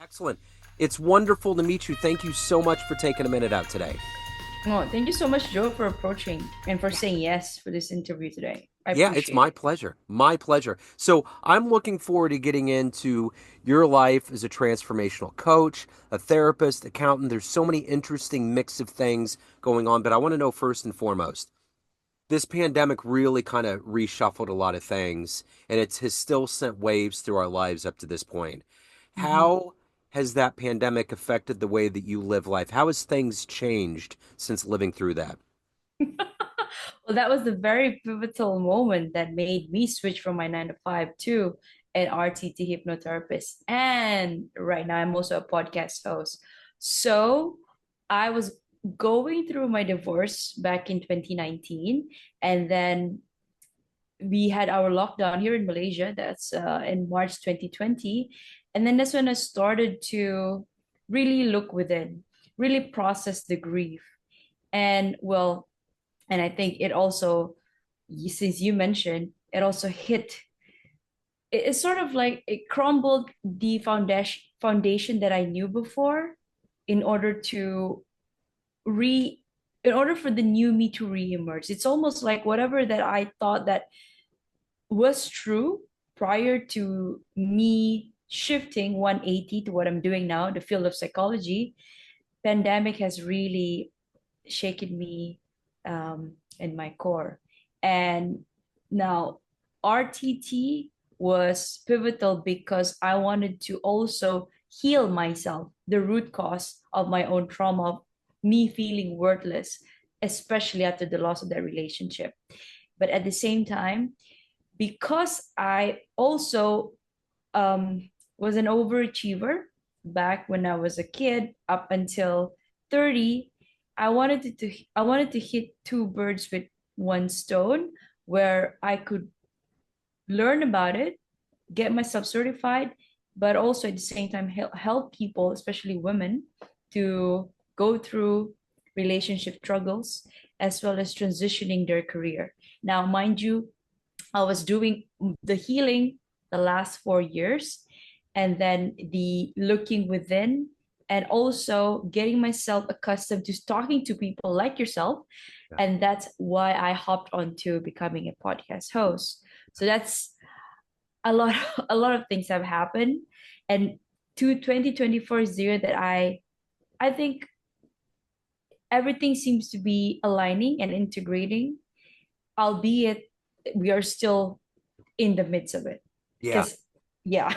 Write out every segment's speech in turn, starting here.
Excellent. It's wonderful to meet you. Thank you so much for taking a minute out today. Oh, thank you so much, Joe, for approaching and for saying yes for this interview today. I Yeah, it's appreciate my it. pleasure. My pleasure. So I'm looking forward to getting into your life as a transformational coach, a therapist, accountant. There's so many interesting mix of things going on, but I want to know first and foremost, this pandemic really kind of reshuffled a lot of things, and it has still sent waves through our lives up to this point. Mhm. How has that pandemic affected the way that you live life? How has things changed since living through that? Well, that was the very pivotal moment that made me switch from my 9 to 5 to an RTT hypnotherapist. And right now, I'm also a podcast host. So I was going through my divorce back in 2019. And then we had our lockdown here in Malaysia. That's in March 2020. And then that's when I started to really look within, really process the grief. And well, and I think it also, since you mentioned, it also hit, it's sort of like it crumbled the foundation that I knew before in order to re in order for the new me to re-emerge. It's almost like whatever that I thought that was true prior to me shifting 180 to what I'm doing now, the field of psychology. Pandemic has really shaken me in my core. And now RTT was pivotal because I wanted to also heal myself, the root cause of my own trauma, me feeling worthless, especially after the loss of that relationship. But at the same time, because I also was an overachiever back when I was a kid up until 30, I wanted to hit two birds with one stone where I could learn about it, get myself certified, but also at the same time help people, especially women, to go through relationship struggles as well as transitioning their career. Now, mind you, I was doing the healing the last 4 years, and then the looking within, and also getting myself accustomed to talking to people like yourself. Yeah. And that's why I hopped onto becoming a podcast host. So that's a lot, a lot of things have happened. And to 2024 is the year that I think everything seems to be aligning and integrating, albeit we are still in the midst of it. Yeah. Because, yeah.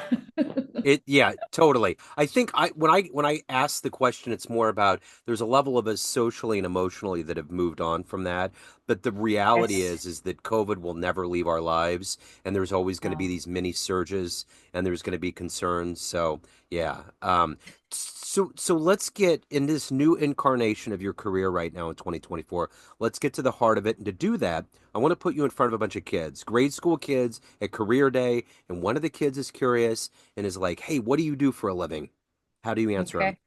Yeah, totally. I think when I ask the question, it's more about there's a level of us socially and emotionally that have moved on from that. But the reality Yes. is that COVID will never leave our lives, and there's always going to be No. these mini surges, and there's going to be concerns. So yeah. So let's get in this new incarnation of your career right now in 2024. Let's get to the heart of it, and to do that, I want to put you in front of a bunch of kids, grade school kids at career day, and one of the kids is curious and is like, "Hey, what do you do for a living?" How do you answer them? Okay.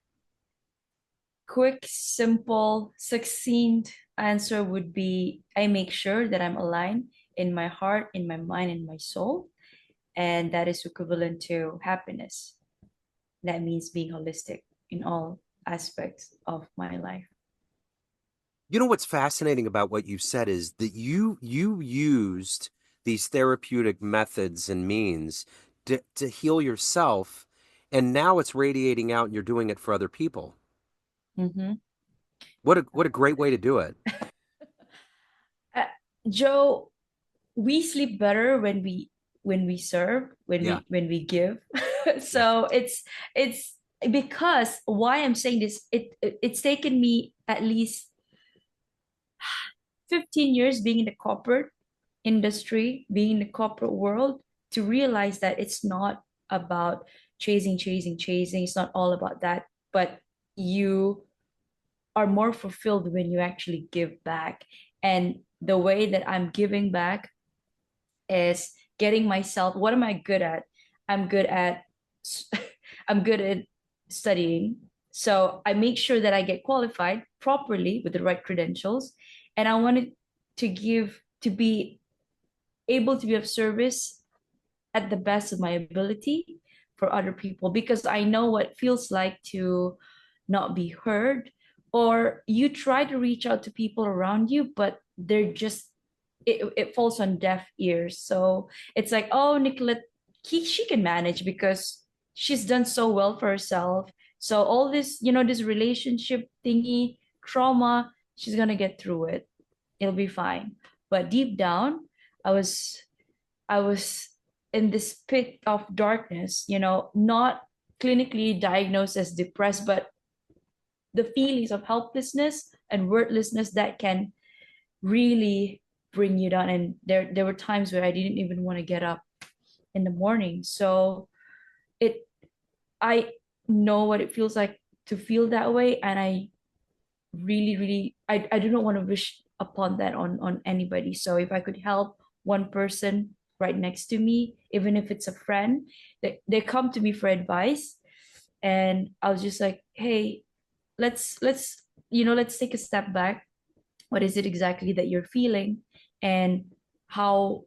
Quick, simple, succinct answer would be I make sure that I'm aligned in my heart, in my mind, in my soul. And that is equivalent to happiness. That means being holistic in all aspects of my life. You know what's fascinating about what you said is that you used these therapeutic methods and means to heal yourself, and now it's radiating out and you're doing it for other people. Mhm. What a great way to do it. Uh, Joe, we sleep better when we serve, Yeah, when we give. yeah, So it's because why I'm saying this, it's taken me at least 15 years being in the corporate industry, being in the corporate world, to realize that it's not about chasing. It's not all about that, but you are more fulfilled when you actually give back. And the way that I'm giving back is getting myself, what am I good at? I'm good at I'm good at studying. So I make sure that I get qualified properly with the right credentials. And I wanted to be able to be of service at the best of my ability for other people because I know what it feels like to not be heard, or you try to reach out to people around you, but they're just it falls on deaf ears. So it's like, oh, Nicolette, she can manage because she's done so well for herself. So all this, this relationship thingy, trauma, she's gonna get through it. It'll be fine. But deep down, I was I was in this pit of darkness, not clinically diagnosed as depressed, but the feelings of helplessness and worthlessness that can really bring you down. And there were times where I didn't even want to get up in the morning. So it I know what it feels like to feel that way. And I really, really I do not want to wish upon that on anybody. So if I could help one person right next to me, even if it's a friend, they come to me for advice, and I was just like, hey, let's take a step back. What is it exactly that you're feeling, and how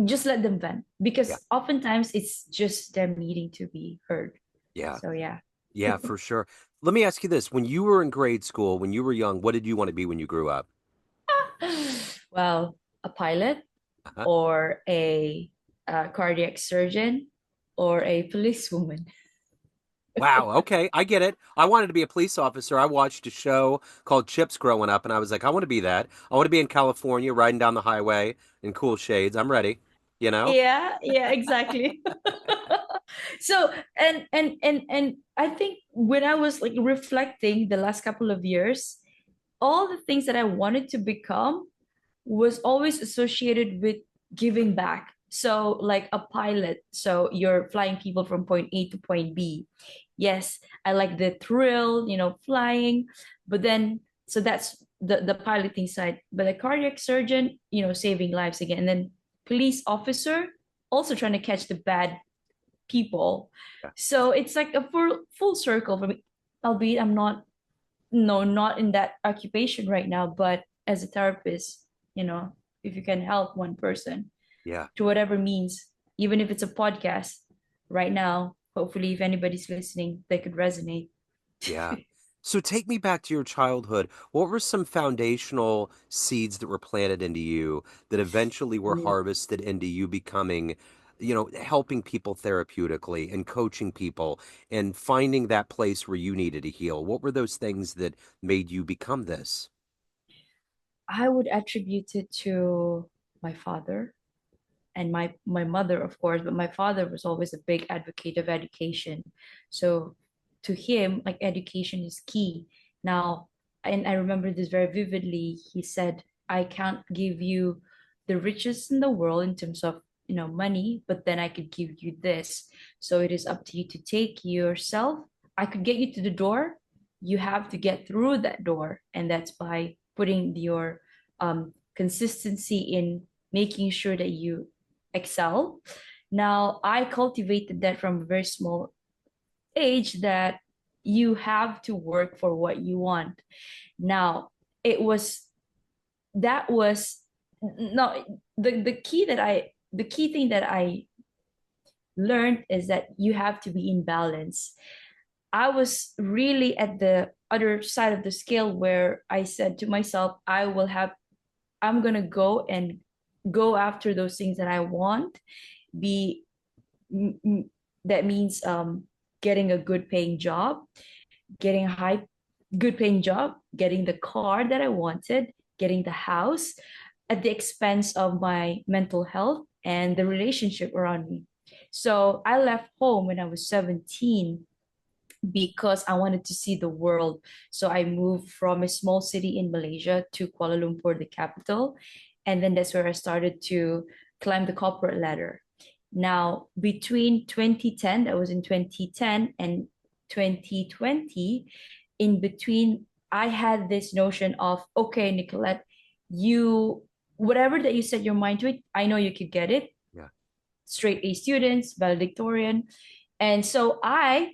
just let them vent, Yeah. because oftentimes it's just them needing to be heard. Yeah. So yeah. Yeah, for sure. Let me ask you this. When you were in grade school, when you were young, what did you want to be when you grew up? Well, a pilot, Uh-huh. or a cardiac surgeon, or a policewoman. Wow. Okay. I get it. I wanted to be a police officer. I watched a show called Chips growing up, and I was like, I want to be that. I want to be in California riding down the highway in cool shades. I'm ready. You know? Yeah, yeah, exactly. So and I think when I was like reflecting the last couple of years, all the things that I wanted to become was always associated with giving back. So, like a pilot, so you're flying people from point A to point B. Yes, I like the thrill, flying, but then so that's the piloting side. But a cardiac surgeon, saving lives again, and then police officer, also trying to catch the bad people. Yeah. So it's like a full circle for me. Albeit I'm not no not in that occupation right now, but as a therapist, if you can help one person Yeah. to whatever means, even if it's a podcast right now, hopefully if anybody's listening, they could resonate. Yeah. So take me back to your childhood. What were some foundational seeds that were planted into you that eventually were Ooh. harvested into you becoming, helping people therapeutically and coaching people and finding that place where you needed to heal? What were those things that made you become this? I would attribute it to my father and my mother, of course, but my father was always a big advocate of education. So to him, like, education is key. Now, and I remember this very vividly. He said, I can't give you the richest in the world in terms of, money, but then I could give you this. So it is up to you to take yourself. I could get you to the door. You have to get through that door. And that's by putting your consistency in making sure that you excel. Now, I cultivated that from a very small age, that you have to work for what you want. Now, it was that was no the key thing that I learned is that you have to be in balance. I was really at the other side of the scale where I said to myself, I'm gonna go after those things that I want, be that means getting a good paying job, getting a good paying job, getting the car that I wanted, getting the house at the expense of my mental health and the relationship around me. So I left home when I was 17 because I wanted to see the world. So I moved from a small city in Malaysia to Kuala Lumpur, the capital. And then that's where I started to climb the corporate ladder. Now, between 2010, that was in 2010, and 2020, in between, I had this notion of, okay, Nicolette, whatever that you set your mind to it, I know you could get it. Yeah. Straight A students, valedictorian. And so I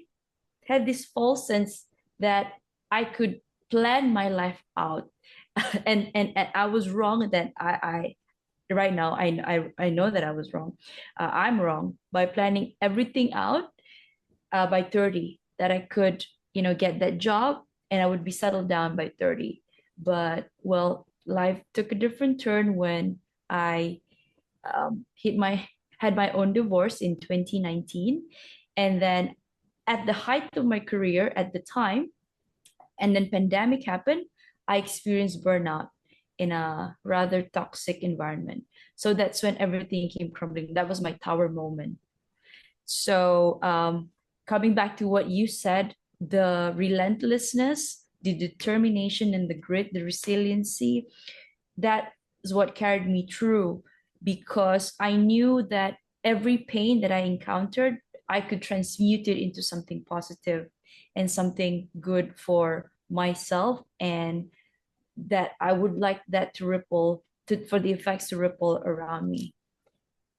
had this false sense that I could plan my life out. And I was wrong that right now I know that I was wrong. I'm wrong by planning everything out by 30 that I could, get that job and I would be settled down by 30. But well, life took a different turn when I hit my had my own divorce in 2019, and then at the height of my career at the time, and then pandemic happened, I experienced burnout in a rather toxic environment. So that's when everything came crumbling. That was my tower moment. So, coming back to what you said, the relentlessness, the determination, and the grit, the resiliency, that is what carried me through, because I knew that every pain that I encountered, I could transmute it into something positive and something good for myself, and that I would like that to ripple for the effects to ripple around me.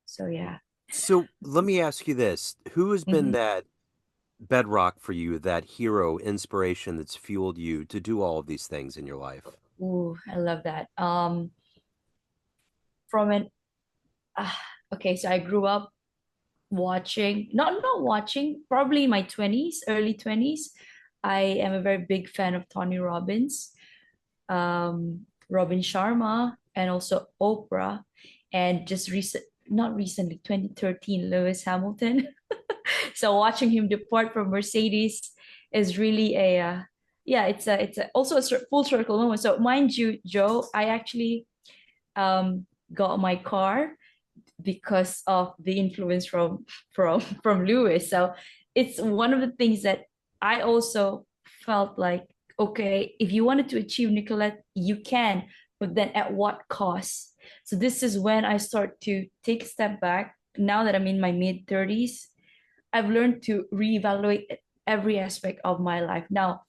So yeah. So let me ask you this. Who has been Mhm. that bedrock for you, that hero, inspiration that's fueled you to do all of these things in your life? Ooh, I love that. From an uh, okay, so I grew up watching, not watching, probably in my 20s, early 20s. I am a very big fan of Tony Robbins, Robin Sharma, and also Oprah. And just not recently, 2013, Lewis Hamilton. So watching him depart from Mercedes is really yeah, also a full circle moment. So mind you, Joe, I actually got my car because of the influence from Lewis. So it's one of the things that I also felt like, okay, if you wanted to achieve, Nicolette, you can, but then at what cost? So this is when I start to take a step back. Now that I'm in my mid 30s, I've learned to reevaluate every aspect of my life. Now,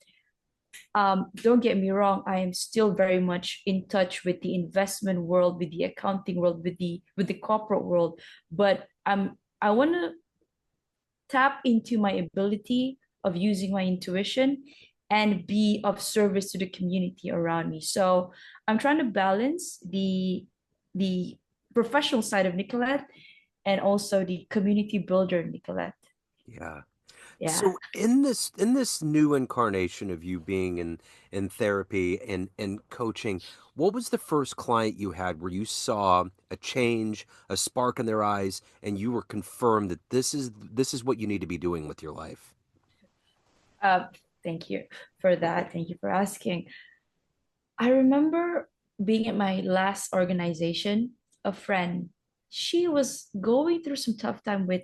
don't get me wrong, I am still very much in touch with the investment world, with the accounting world, with the corporate world, but I want to tap into my ability of using my intuition and be of service to the community around me. So I'm trying to balance the professional side of Nicolette and also the community builder Nicolette. Yeah. Yeah. So in this new incarnation of you being in therapy and coaching, what was the first client you had where you saw a change, a spark in their eyes, and you were confirmed that this is what you need to be doing with your life? Uh, Thank you for that. Thank you for asking. I remember being at my last organization, a friend, she was going through some tough time with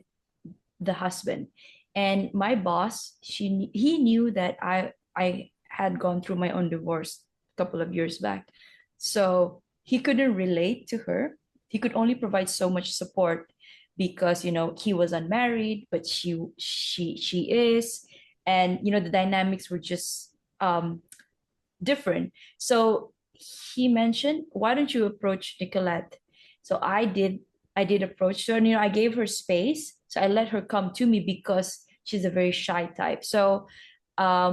the husband. And my boss, he knew that I had gone through my own divorce a couple of years back. So he couldn't relate to her. He could only provide so much support because he was unmarried, but she is. And the dynamics were just different. So he mentioned, why don't you approach Nicolette? So I did approach her, and I gave her space. So I let her come to me because she's a very shy type. So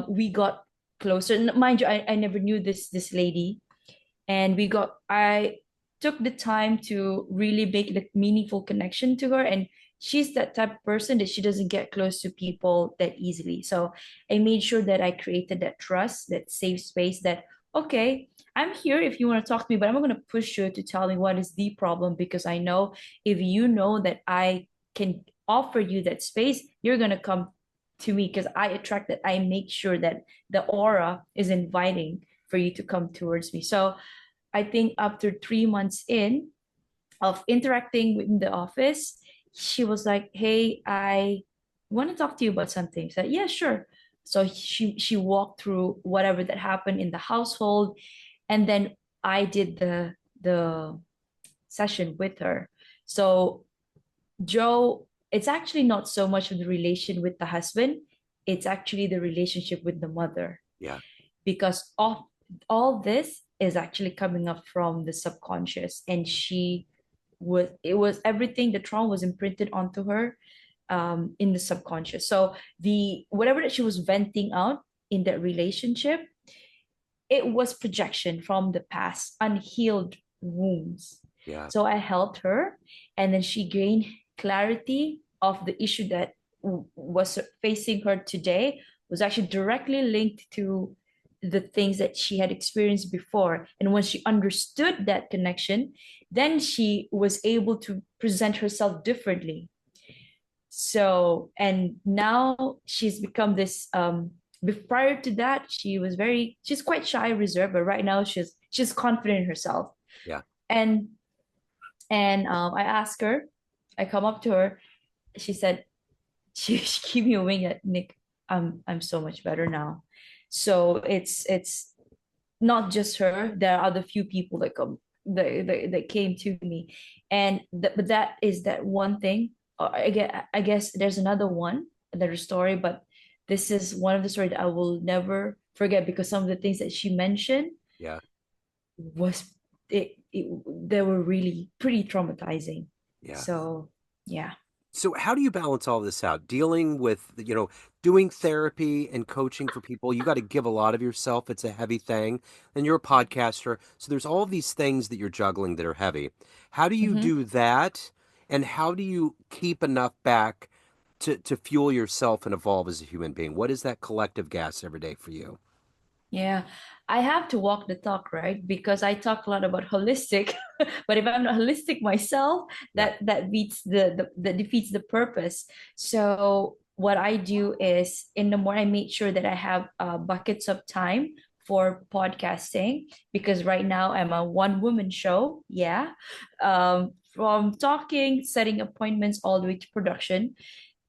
we got closer. And mind you, I never knew this lady. And I took the time to really make the meaningful connection to her. And she's that type of person that she doesn't get close to people that easily. So I made sure that I created that trust, that safe space, that okay, I'm here if you want to talk to me, but I'm not going to push you to tell me what is the problem, because I know if you know that I can offer you that space, you're going to come to me, because I attract that. I make sure that the aura is inviting for you to come towards me. So I think after 3 months in of interacting in the office, she was like, "Hey, I want to talk to you about something." So yeah, sure. So she walked through whatever that happened in the household, and then I did the session with her. So Joe, it's actually not so much of the relation with the husband; it's actually the relationship with the mother, Yeah. because all this is actually coming up from the subconscious, and it was everything, the trauma was imprinted onto her in the subconscious. So the whatever that she was venting out in that relationship, it was projection from the past, unhealed wounds. Yeah. So I helped her, and then she gained clarity of the issue that was facing her today, was actually directly linked to the things that she had experienced before. And when she understood that connection, then she was able to present herself differently. So, and now she's become this prior to that, she's quite shy, reserved, but right now she's confident in herself. Yeah. And I asked her, I come up to her, she said, she gave me a wing at Nick. I'm so much better now. So it's not just her. There are other few people that come that came to me, and but that is that one thing. I guess there's another story, but this is one of the stories that I will never forget because some of the things that she mentioned Yeah. was they were really pretty traumatizing. Yeah. So yeah. So how do you balance all this out? Dealing with, doing therapy and coaching for people, you got to give a lot of yourself. It's a heavy thing. And you're a podcaster. So there's all these things that you're juggling that are heavy. How do you Mm-hmm. do that? And how do you keep enough back to fuel yourself and evolve as a human being? What is that collective gas every day for you? Yeah, I have to walk the talk, right? Because I talk a lot about holistic, but if I'm not holistic myself, Yeah. that beats that defeats the purpose. So what I do is in the morning, I make sure that I have buckets of time for podcasting because right now I'm a one woman show. Yeah, from talking, setting appointments, all the way to production,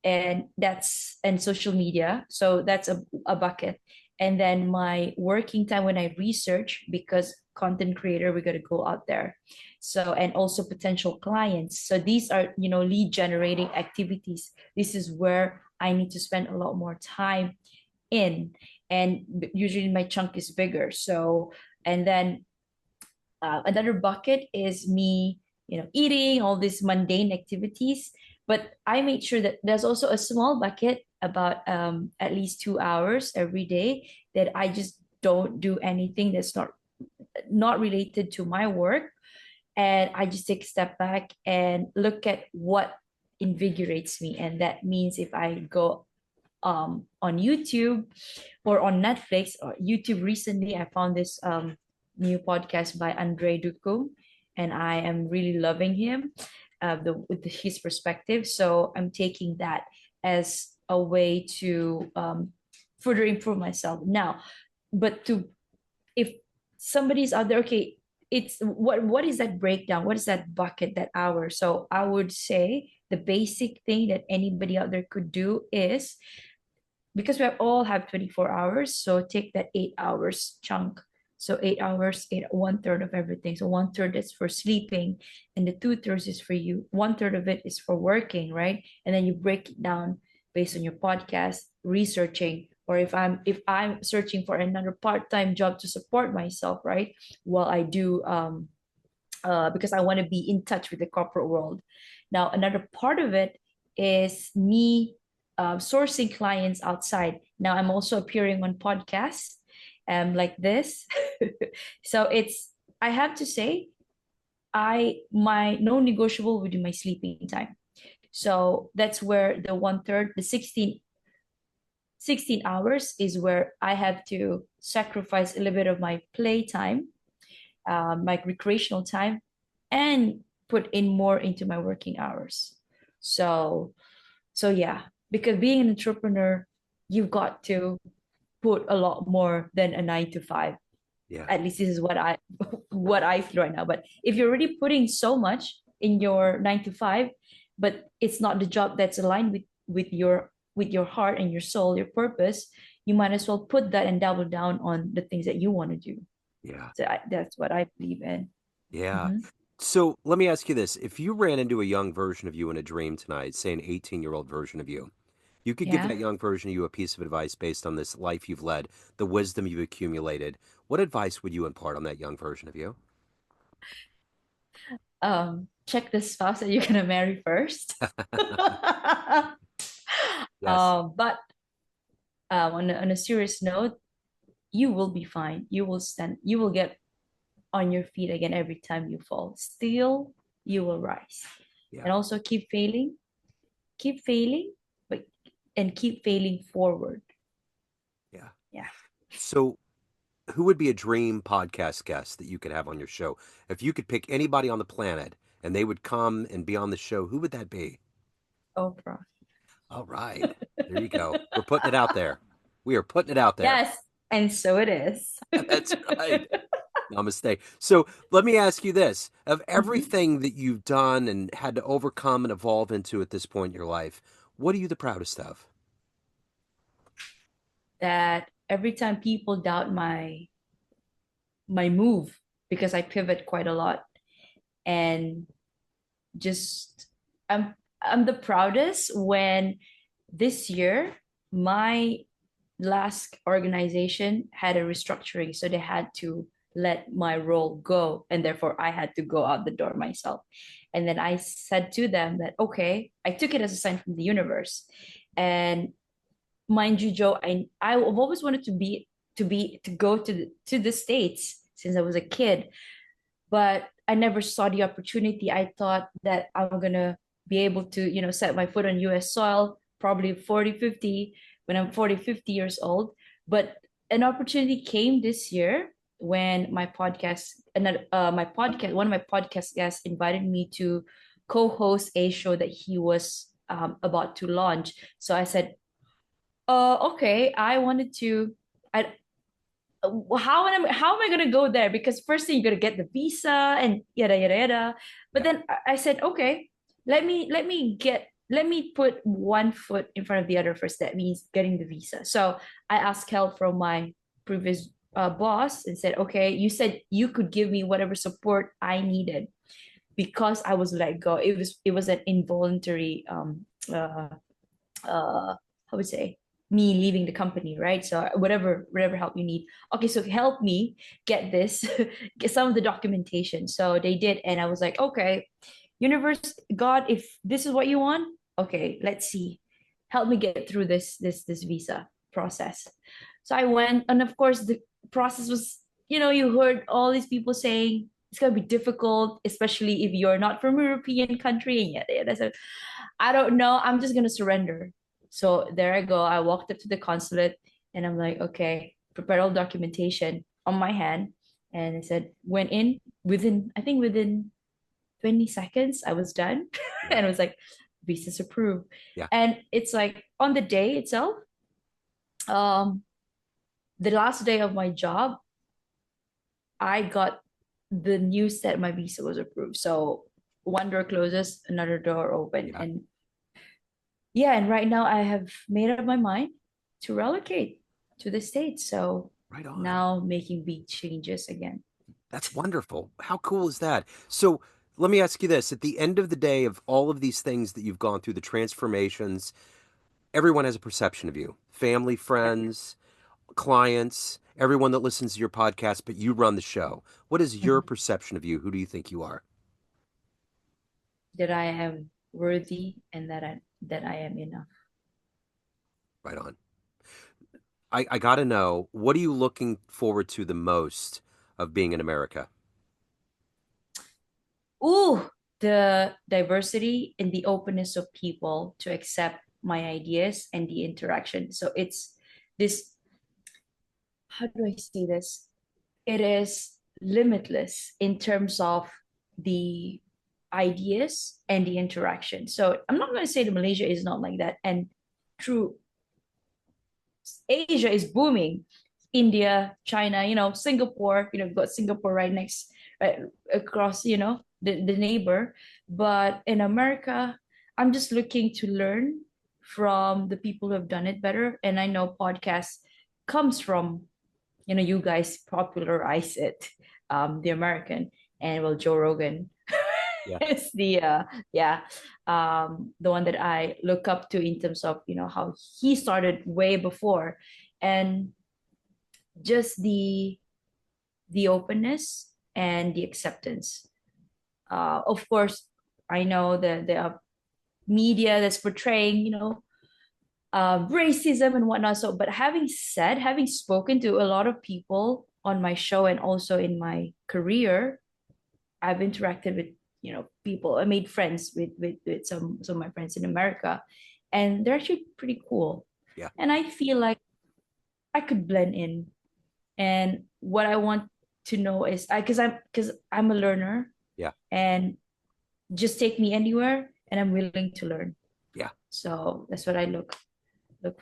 and social media, so that's a bucket. And then my working time when I research, because content creator, we got to go out there. So, and also potential clients, so these are lead generating activities. This is where I need to spend a lot more time in, and usually my chunk is bigger. So, and then another bucket is me, eating all these mundane activities. But I made sure that there's also a small bucket about at least 2 hours every day that I just don't do anything that's not related to my work. And I just take a step back and look at what invigorates me. And that means if I go on YouTube or on Netflix or YouTube. Recently, I found this new podcast by Andre Ducum, and I am really loving him, his perspective. So I'm taking that as a way to further improve myself now. But to if somebody's out there, okay, it's what is that breakdown? What is that bucket, that hour? So I would say the basic thing that anybody out there could do is, because we all have 24 hours, so take that 8 hours chunk. So 8 hours, one third of everything. So one third is for sleeping, and the two-thirds is for you. One third of it is for working, right? And then you break it down based on your podcast, researching, or if I'm searching for another part-time job to support myself, right? While I do because I want to be in touch with the corporate world. Now, another part of it is me sourcing clients outside. Now, I'm also appearing on podcasts like this. So I have to say, my no negotiable would be my sleeping time. So that's where the one third, the 16 hours is where I have to sacrifice a little bit of my play time, my recreational time, and put in more into my working hours. So, so yeah, because being an entrepreneur, you've got to put a lot more than a 9 to 5. Yeah. At least this is what I what I feel right now. But if you're already putting so much in your 9 to 5, but it's not the job that's aligned with your heart and your soul, your purpose, you might as well put that and double down on the things that you want to do. Yeah. So that's what I believe in. Yeah. Mhm. So let me ask you this. If you ran into a young version of you in a dream tonight, say an 18-year-old version of you, you could give Yeah. that young version of you a piece of advice based on this life you've led, the wisdom you've accumulated. What advice would you impart on that young version of you? Check the spouse that you're gonna marry first. Yes. But on a serious note, you will be fine. You will get on your feet again every time you fall. Still, you will rise. Yeah. And also keep failing, but and keep failing forward. Yeah. Yeah. So, who would be a dream podcast guest that you could have on your show? If you could pick anybody on the planet and they would come and be on the show, who would that be? Oprah. All right. There you go. We're putting it out there. We are putting it out there. Yes, and so it is. That's right. Namaste. So let me ask you this. Of Mhm. everything that you've done and had to overcome and evolve into at this point in your life, what are you the proudest of? That every time people doubt my move, because I pivot quite a lot, and just I'm the proudest when this year my last organization had a restructuring, so they had to let my role go, and therefore I had to go out the door myself. And then I said to them that okay, I took it as a sign from the universe. And mind you, Joe, I've always wanted to go to the States since I was a kid, but I never saw the opportunity. I thought that I'm gonna be able to, set my foot on US soil, probably 40, 50, when I'm 40, 50 years old. But an opportunity came this year when one of my podcast guests invited me to co-host a show that he was about to launch. So I said, okay, I wanted to. I how am I gonna go there? Because first thing, you're gonna get the visa and yada yada yada. But Yeah. then I said, okay, let me put one foot in front of the other first. That means getting the visa. So I asked help from my previous boss and said, okay, you said you could give me whatever support I needed because I was let go. It was an involuntary how would say, me leaving the company, right? So whatever help you need. Okay, so help me get this, get some of the documentation. So they did, and I was like, okay, universe, God, if this is what you want, okay, let's see. Help me get through this visa process. So I went, and of course the process was, you heard all these people saying it's gonna be difficult, especially if you're not from a European country, and yet I said, I don't know, I'm just gonna surrender. So there I go. I walked up to the consulate and I'm like, okay, prepare all documentation on my hand. And I said, went in I think within 20 seconds, I was done. Yeah. And it was like, visas approved. Yeah. And it's like on the day itself, um, the last day of my job, I got the news that my visa was approved. So one door closes, another door open. Yeah. And yeah, and right now I have made up my mind to relocate to the States. So Right on. now making big changes again. That's wonderful. How cool is that? So let me ask you this. At the end of the day, of all of these things that you've gone through, the transformations, everyone has a perception of you. Family, Yep. friends, clients, everyone that listens to your podcast, but you run the show. What is your Mhm. perception of you? Who do you think you are? That I am worthy and that I am enough. Right on. I got to know, what are you looking forward to the most of being in America? Ooh, the diversity and the openness of people to accept my ideas and the interaction. So it's this, how do I say this? It is limitless in terms of the ideas and the interaction. So I'm not going to say that Malaysia is not like that. And true, Asia is booming. India, China, Singapore, we've got Singapore right next, right across, the neighbor. But in America, I'm just looking to learn from the people who have done it better. And I know podcast comes from, you guys popularize it, the American, and well, Joe Rogan Yeah. is yeah, the one that I look up to in terms of, how he started way before, and just the openness and the acceptance. Of course, I know that there are media that's portraying, racism and whatnot. So, but having spoken to a lot of people on my show and also in my career, I've interacted with, people. I made friends with some of my friends in America, and they're actually pretty cool. Yeah. And I feel like I could blend in. And what I want to know is, because I'm a learner, Yeah. and just take me anywhere, and I'm willing to learn. Yeah. So that's what I look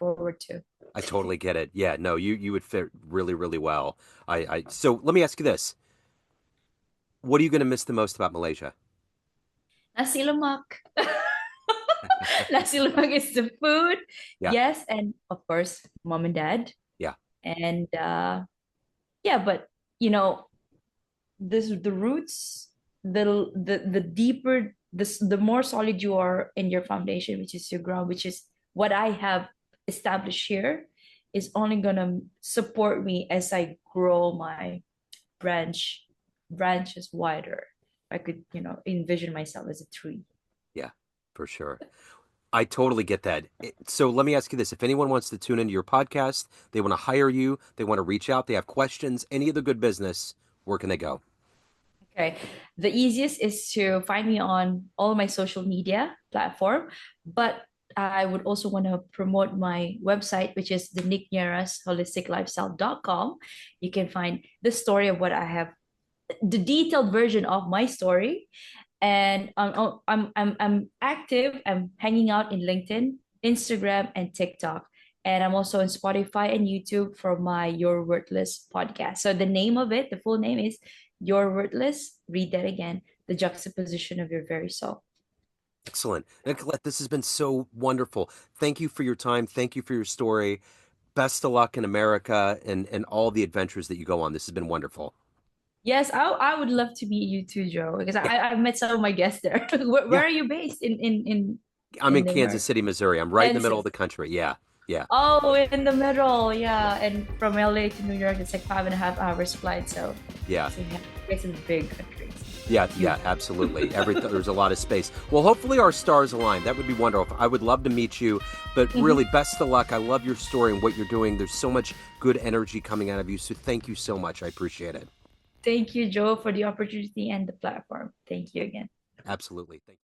forward to. I totally get it. Yeah, no, you would fit really, really well. So let me ask you this. What are you going to miss the most about Malaysia? Nasi lemak. Nasi lemak is the food. Yeah. Yes, and of course, mom and dad. Yeah. And yeah, but you know, this the roots, the deeper the more solid you are in your foundation, which is your ground, which is what I have established here, is only gonna support me as I grow my branches wider. I could, envision myself as a tree. Yeah, for sure. I totally get that. So let me ask you this. If anyone wants to tune into your podcast, they want to hire you, they want to reach out, they have questions, any of the good business, where can they go? Okay. The easiest is to find me on all my social media platform, but I would also want to promote my website, which is the Nic Nierras Holistic Lifestyle.com. You can find the story of what I have, the detailed version of my story. And I'm active. I'm hanging out in LinkedIn, Instagram, and TikTok. And I'm also on Spotify and YouTube for my Your Worthless podcast. So the name of it, the full name is Your Worthless. Read that again. The juxtaposition of your very soul. Excellent. Nicolette, this has been so wonderful. Thank you for your time. Thank you for your story. Best of luck in America and all the adventures that you go on. This has been wonderful. Yes, I would love to meet you too, Joe, because Yeah. I've met some of my guests there. Where Yeah. are you based I'm in in the Kansas America? City, Missouri. I'm right in the middle of Kansas. the country. Yeah. Yeah. Oh, in the middle, yeah. And from LA to New York, it's like 5.5 hours flight. Yeah. So yeah, it's a big country. Yeah, Huge. yeah, absolutely. There's a lot of space. Well, hopefully our stars align. That would be wonderful. I would love to meet you, but really, Mhm. best of luck. I love your story and what you're doing. There's so much good energy coming out of you. So thank you so much. I appreciate it. Thank you, Joe, for the opportunity and the platform. Thank you again. Absolutely. Thank you.